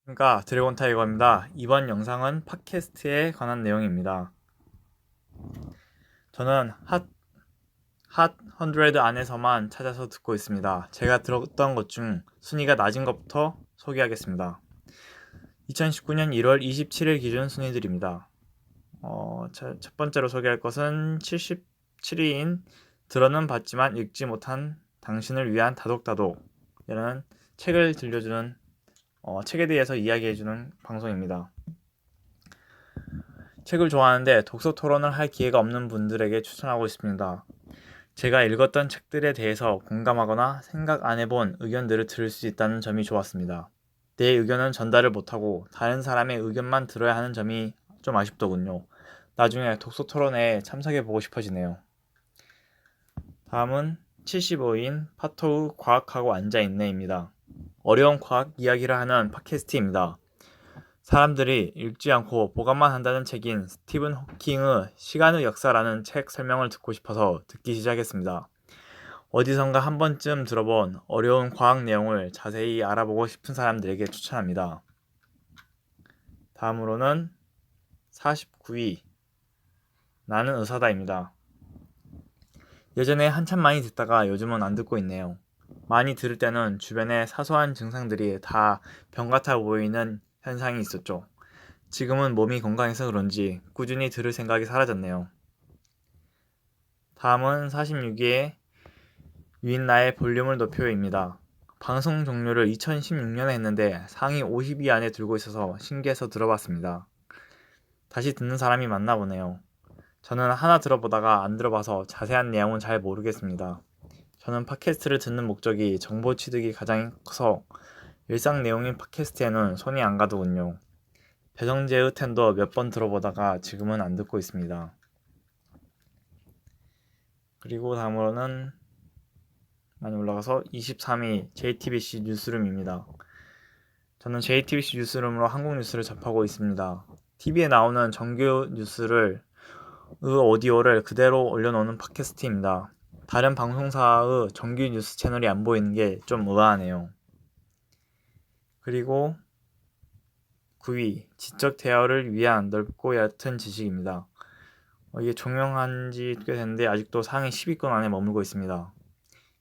안녕하십니까, 드래곤 타이거입니다. 이번 영상은 팟캐스트에 관한 내용입니다. 저는 핫 100 안에서만 찾아서 듣고 있습니다. 제가 들었던 것 중 순위가 낮은 것부터 소개하겠습니다. 2019년 1월 27일 기준 순위들입니다. 첫 번째로 소개할 것은 77위인 들어는 봤지만 읽지 못한 당신을 위한 다독다독이라는 책을 들려주는 책에 대해서 이야기해주는 방송입니다. 책을 좋아하는데 독서 토론을 할 기회가 없는 분들에게 추천하고 있습니다. 제가 읽었던 책들에 대해서 공감하거나 생각 안 해본 의견들을 들을 수 있다는 점이 좋았습니다. 내 의견은 전달을 못하고 다른 사람의 의견만 들어야 하는 점이 좀 아쉽더군요. 나중에 독서 토론회에 참석해보고 싶어지네요. 다음은 75인 파토우 과학하고 앉아있네입니다. 어려운 과학 이야기를 하는 팟캐스트입니다. 사람들이 읽지 않고 보관만 한다는 책인 스티븐 호킹의 시간의 역사라는 책 설명을 듣고 싶어서 듣기 시작했습니다. 어디선가 한 번쯤 들어본 어려운 과학 내용을 자세히 알아보고 싶은 사람들에게 추천합니다. 다음으로는 49위 나는 의사다입니다. 예전에 한참 많이 듣다가 요즘은 안 듣고 있네요. 많이 들을 때는 주변에 사소한 증상들이 다 병 같아 보이는 현상이 있었죠. 지금은 몸이 건강해서 그런지 꾸준히 들을 생각이 사라졌네요. 다음은 46위의 위인나의 볼륨을 높여입니다. 방송 종료를 2016년에 했는데 상위 50위 안에 들고 있어서 신기해서 들어봤습니다. 다시 듣는 사람이 많나 보네요. 저는 하나 들어보다가 안 들어봐서 자세한 내용은 잘 모르겠습니다. 저는 팟캐스트를 듣는 목적이 정보 취득이 가장 커서 일상 내용인 팟캐스트에는 손이 안 가더군요. 배성재의 텐도 몇 번 들어보다가 지금은 안 듣고 있습니다. 그리고 다음으로는 많이 올라가서 23위 JTBC 뉴스룸입니다. 저는 JTBC 뉴스룸으로 한국 뉴스를 접하고 있습니다. TV에 나오는 정규 뉴스를 오디오를 그대로 올려놓는 팟캐스트입니다. 다른 방송사의 정규 뉴스 채널이 안 보이는 게 좀 의아하네요. 그리고 9위 지적 대화를 위한 넓고 얕은 지식입니다. 이게 종영한 지 꽤 됐는데 아직도 상위 10위권 안에 머물고 있습니다.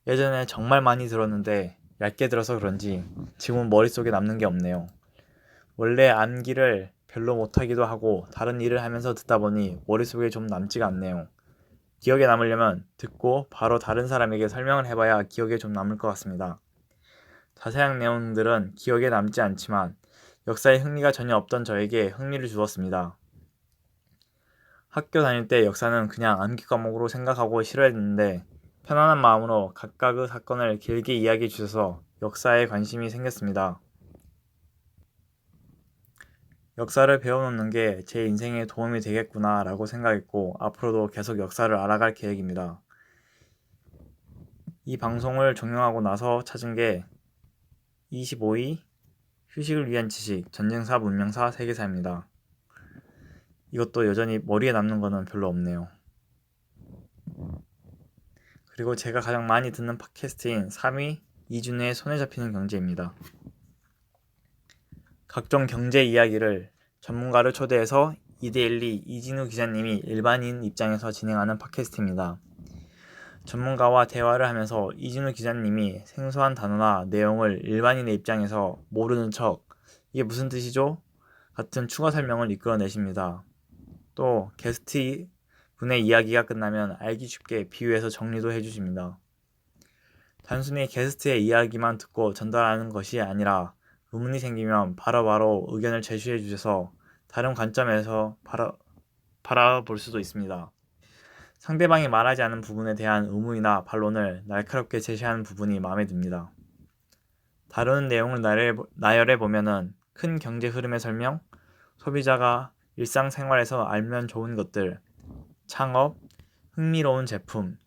예전에 정말 많이 들었는데 얇게 들어서 그런지 지금은 머릿속에 남는 게 없네요. 원래 암기를 별로 못하기도 하고 다른 일을 하면서 듣다 보니 머릿속에 좀 남지가 않네요. 기억에 남으려면 듣고 바로 다른 사람에게 설명을 해봐야 기억에 좀 남을 것 같습니다. 자세한 내용들은 기억에 남지 않지만 역사에 흥미가 전혀 없던 저에게 흥미를 주었습니다. 학교 다닐 때 역사는 그냥 암기 과목으로 생각하고 싫어했는데 편안한 마음으로 각각의 사건을 길게 이야기해 주셔서 역사에 관심이 생겼습니다. 역사를 배워놓는 게 제 인생에 도움이 되겠구나 라고 생각했고 앞으로도 계속 역사를 알아갈 계획입니다. 이 방송을 종영하고 나서 찾은 게 25위 휴식을 위한 지식 전쟁사 문명사 세계사입니다. 이것도 여전히 머리에 남는 거는 별로 없네요. 그리고 제가 가장 많이 듣는 팟캐스트인 3위 이준우의 손에 잡히는 경제입니다. 각종 경제 이야기를 전문가를 초대해서 이데일리 이진우 기자님이 일반인 입장에서 진행하는 팟캐스트입니다. 전문가와 대화를 하면서 이진우 기자님이 생소한 단어나 내용을 일반인의 입장에서 모르는 척 이게 무슨 뜻이죠? 같은 추가 설명을 이끌어내십니다. 또 게스트 분의 이야기가 끝나면 알기 쉽게 비유해서 정리도 해주십니다. 단순히 게스트의 이야기만 듣고 전달하는 것이 아니라 의문이 생기면 바로바로 의견을 제시해 주셔서 다른 관점에서 바라볼 수도 있습니다. 상대방이 말하지 않은 부분에 대한 의문이나 반론을 날카롭게 제시하는 부분이 마음에 듭니다. 다루는 내용을 나열해 보면은 큰 경제 흐름의 설명, 소비자가 일상생활에서 알면 좋은 것들, 창업, 흥미로운 제품,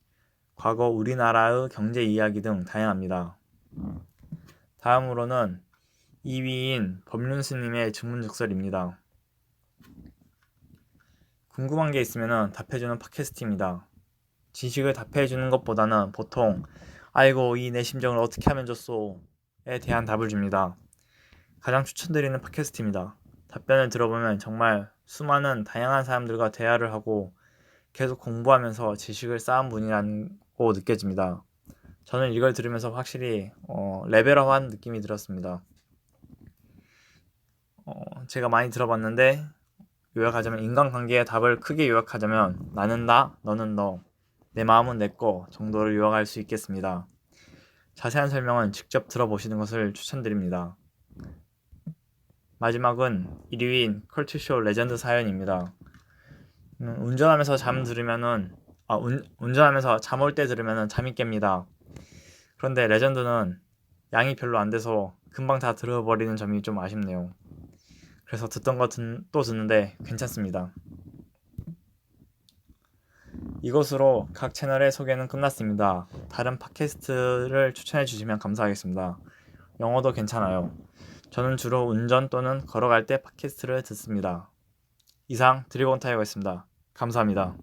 과거 우리나라의 경제 이야기 등 다양합니다. 다음으로는 2위인 법륜스님의 증문즉설입니다. 궁금한 게 있으면 답해주는 팟캐스트입니다. 지식을 답해주는 것보다는 보통 아이고 이 내 심정을 어떻게 하면 좋소 에 대한 답을 줍니다. 가장 추천드리는 팟캐스트입니다. 답변을 들어보면 정말 수많은 다양한 사람들과 대화를 하고 계속 공부하면서 지식을 쌓은 분이라고 느껴집니다. 저는 이걸 들으면서 확실히 레벨업한 느낌이 들었습니다. 제가 많이 들어봤는데 요약하자면 인간관계의 답을 크게 요약하자면 나는 나, 너는 너, 내 마음은 내 거 정도를 요약할 수 있겠습니다. 자세한 설명은 직접 들어보시는 것을 추천드립니다. 마지막은 1위인 컬투쇼 레전드 사연입니다. 운전하면서 운전하면서 잠 올 때 들으면 잠이 깹니다. 그런데 레전드는 양이 별로 안 돼서 금방 다 들어버리는 점이 좀 아쉽네요. 그래서 듣던 거 또 듣는데 괜찮습니다. 이것으로 각 채널의 소개는 끝났습니다. 다른 팟캐스트를 추천해 주시면 감사하겠습니다. 영어도 괜찮아요. 저는 주로 운전 또는 걸어갈 때 팟캐스트를 듣습니다. 이상 드래곤 타이거였습니다. 감사합니다.